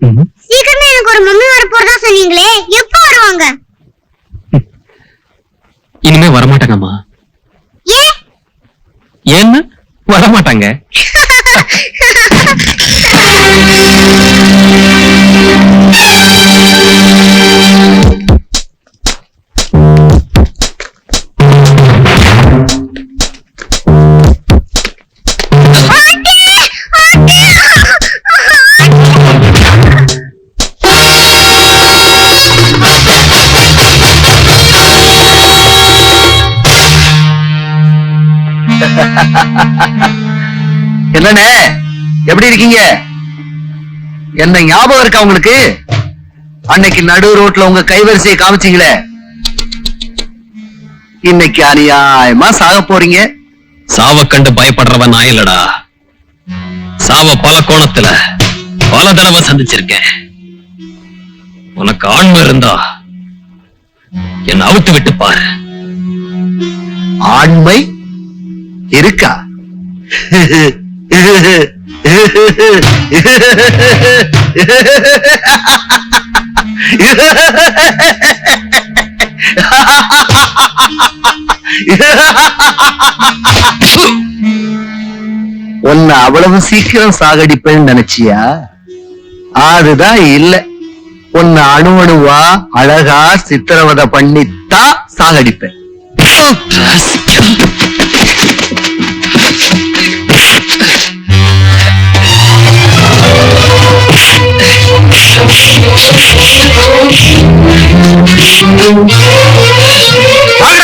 சீக்கிரமே எனக்கு ஒரு மம்மி வர போறதா சொன்னீங்களே, எப்போ வருவாங்க? இனிமே வரமாட்டாங்கம்மா. ஏன்னா வரமாட்டாங்க. என்னண்ணே எப்படி இருக்கீங்க? என்ன ஞாபகம் இருக்கா உங்களுக்கு? அன்னைக்கு நடு ரோட்ல உங்க கைவரிசையை காமிச்சீங்களே, இன்னைக்கு அநியாயமா சாக போறீங்க. சாவ கண்டு பயப்படுறவன் நான் இல்லடா. சாவ பல கோணத்துல பல தடவை சந்திச்சிருக்கேன். உனக்கு ஆண்மை இருந்தா என்ன அவுத்து விட்டு பாரு. ஆண்மை இருக்கா? உன்னை அவ்வளவு சீக்கிரம் சாகடிப்பேன்னு நினைச்சியா? அதுதான் இல்ல. உன்னை அணுவணுவா அழகா சித்திரவதை பண்ணித்தான் சாகடிப்பேன்.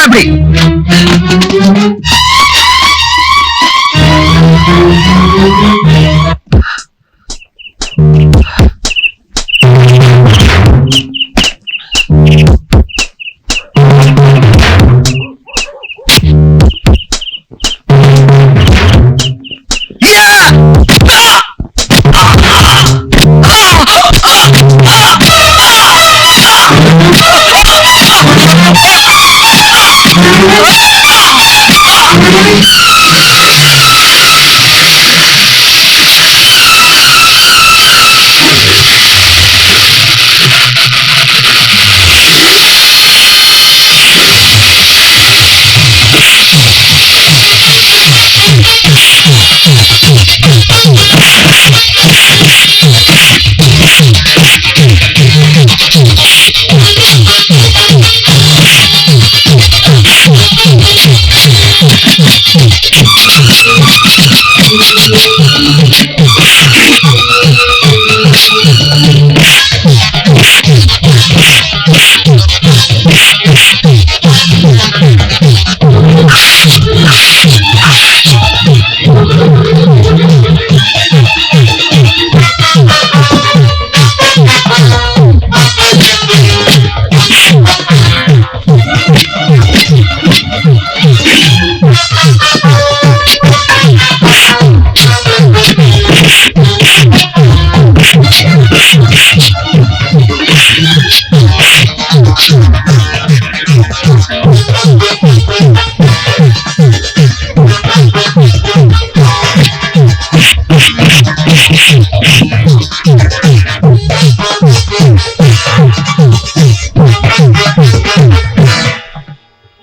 அப்படி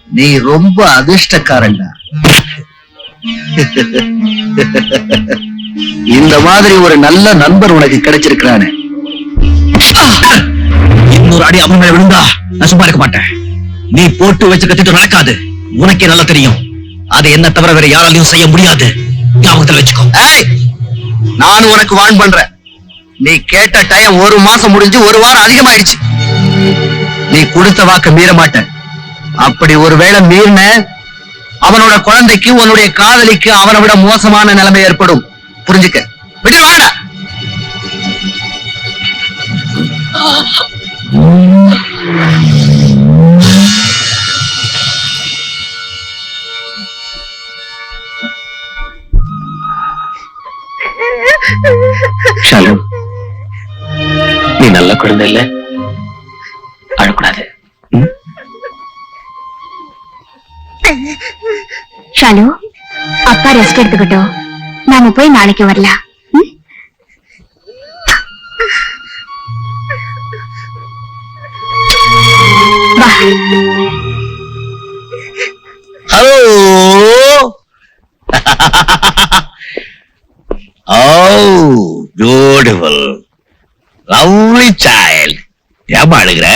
நீ ரொம்ப அதிர்ஷ்டக்காரன்டா. இந்த மாதிரி ஒரு நல்ல நண்பர் உனக்கு கிடைச்சிருக்கிறானே. இன்னொரு அடி அவன் மேல விழுந்தா நான் சும்மா இருக்க மாட்டேன். நீ போட்டு வச்சு கத்திட்டு நடக்காது. உனக்கே நல்லா தெரியும். அது என்ன தவிர வேற யாராலையும் செய்ய முடியாது. ஞாபகத்துல வச்சுக்கோ. நான் உனக்கு வார்ன் பண்றேன். நீ கேட்ட டைம் 1 மாசம் முடிஞ்சு 1 வாரம் அதிகமாயிடுச்சு. நீ கொடுத்த வாக்க மீற மாட்டேன். அப்படி ஒருவேளை மீறின அவனோட குழந்தைக்கு உன்னுடைய காதலிக்கு அவனை விட மோசமான நிலைமை ஏற்படும். புரிஞ்சுக்க. விட்டு வாங்கடா. ஷாலு, நீ நல்ல குழந்தை இல்ல, அழக்கூடாது. ஷாலு, அப்பா ரெஸ்ட் எடுத்துக்கிட்டோம். நாம போய் நாளைக்கு வரலாம். ஹலோ. ஓ பியூட்டிஃபுல் லவ்லி சைல்ட். ஏமா அழுகிற?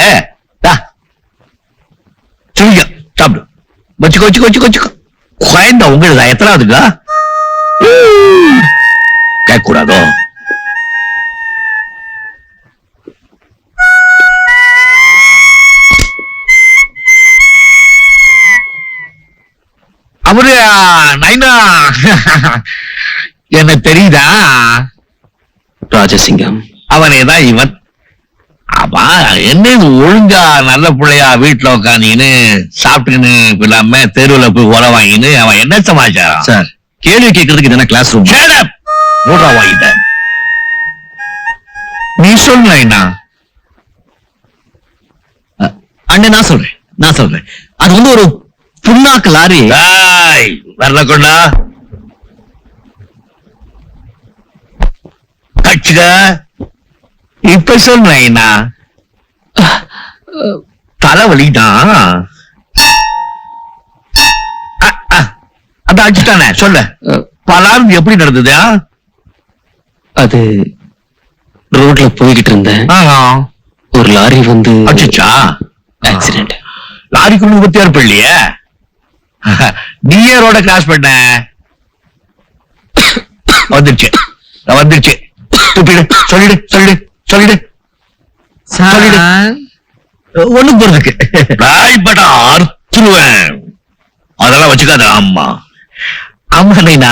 சொல்லுங்க, சாப்பிடு. வச்சுக்கோ வச்சுக்கோ வச்சுக்கோ வச்சுக்கோ. குழந்தை உங்களுதா? எத்தனாவதுங்க? கேட்கக்கூடாதோ? அவரு நைனா என்ன தெரியுதா? ராஜசிங்கம், அவனேதான் இவன். ஆமா, என்ன இது ஒழுங்கா நல்ல பிள்ளையா வீட்டுல உட்காந்துன்னு சாப்பிட்டுன்னு இல்லாம தெருவுல போய் உர வாங்கின்னு அவன் என்ன சமாச்சாரம்? சார், கேள்வி கேட்கறதுக்கு இதென்ன கிளாஸ் ரூம்? மூடா வாங்கிட்ட. நீ சொல்லுனா அண்ணே, நான் சொல்றேன். அது வந்து ஒரு புண்ணாக்கு லாரி. வரல கொண்டா கட்சிக. இப்ப சொல்லுனா தலைவலிதான். அதான் அடிச்சுட்டானே. சொல்ல பலாரம் எப்படி நடந்தது? அது ரோட்ல போய்கிட்டு இருந்தேன். ஒரு லாரி வந்து அடிச்சா ஆக்சிடென்ட். லாரிக்கு 36 இல்லையே. நீயே ரோட கிராஸ் பண்ண. வந்துருச்சு வந்துருச்சு. சொல்லிடு சொல்லிடு சொல்லிடு சொல்லிடு. ஒண்ணும் போறதுக்கு ராய்படா அறுத்துருவேன். அதெல்லாம் வச்சுக்காத. ஆமா ஆமா, நீனா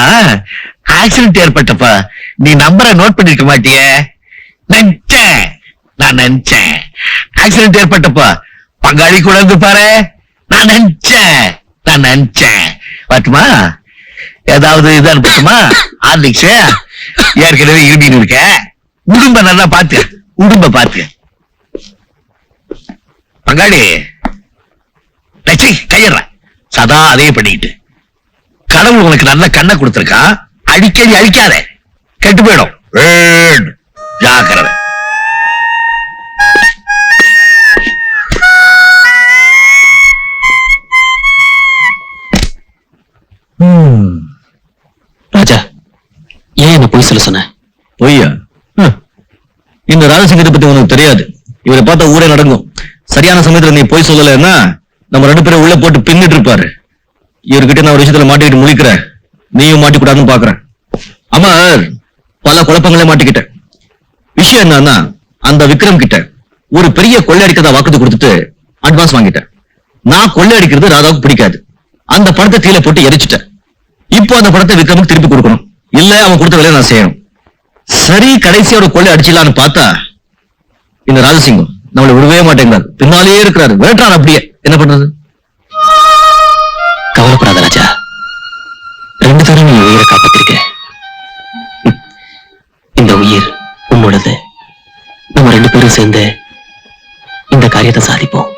ஆக்சிடென்ட் ஏற்பட்டப்ப நீ நம்பரை நோட் பண்ணிருக்க மாட்டியே. நான் நினைச்சேன் ஆக்சிடென்ட் ஏற்பட்டப்ப பங்காளி கூட இருந்து பாரு. நான் நினைச்சேன் பாட்டுமா, ஏதாவது இது அனுப்பட்டுமா? ஆர்லிக்ஸ் ஏற்கனவே இருமின்னு இருக்க. உடும்ப நல்லா பாத்து பங்காளி கையற சதா அதே பண்ணிட்டு. கடவுள் உனக்கு நல்ல கண்ணை கொடுத்திருக்கான். அடிக்கடி அழிக்காத, கெட்டு போயிடும். ஜாக்கிரதை. ராஜா, ஏன் என்ன பொய் சொல்ல சொன்ன? பொய்யா? இந்த ராஜசிங்கத்தை பத்தி உனக்கு தெரியாது. இவரை பார்த்தா ஊரே நடங்கும். சரியான சமயத்துல நீ பொய் சொல்லலைன்னா நம்ம 2 பேரும் உள்ள போட்டு பின்னிட்டு இருப்பாரு. இவர்கிட்ட நான் ஒரு விஷயத்துல மாட்டிக்கிட்டு முழிக்கிறேன். நீயும் மாட்டிக்கூடாதுன்னு பாக்குறேன். அமர், பல குழப்பங்களே மாட்டிக்கிட்ட. விஷயம் என்னன்னா, அந்த விக்ரம் கிட்ட ஒரு பெரிய கொள்ளையடிக்கதா வாக்குறுதி கொடுத்துட்டு அட்வான்ஸ் வாங்கிட்டேன். நான் கொள்ளையடிக்கிறது ராதாவுக்கு பிடிக்காது. அந்த பணத்தை கீழே போட்டு எரிச்சிட்டேன். இப்போ அந்த பணத்தை விக்ரமுக்கு திருப்பி கொடுக்கணும். இல்ல அவன் கொடுத்த வேலையை நான் செய்யணும். சரி, கடைசியோட கொள்ளை அடிச்சிடலான்னு பார்த்தா இந்த ராஜசிங்கம் நம்மளை விடவே மாட்டேங்கிறார். பின்னாலேயே இருக்கிறாரு. விரட்டான். அப்படியே என்ன பண்றது? கவலைப்படாத ராஜா, 2 தடவை நீ உயிரை காப்பாத்திருக்க. இந்த உயிர் உன்னோடது. நம்ம 2 பேரும் சேர்ந்து இந்த காரியத்தை சாதிப்போம்.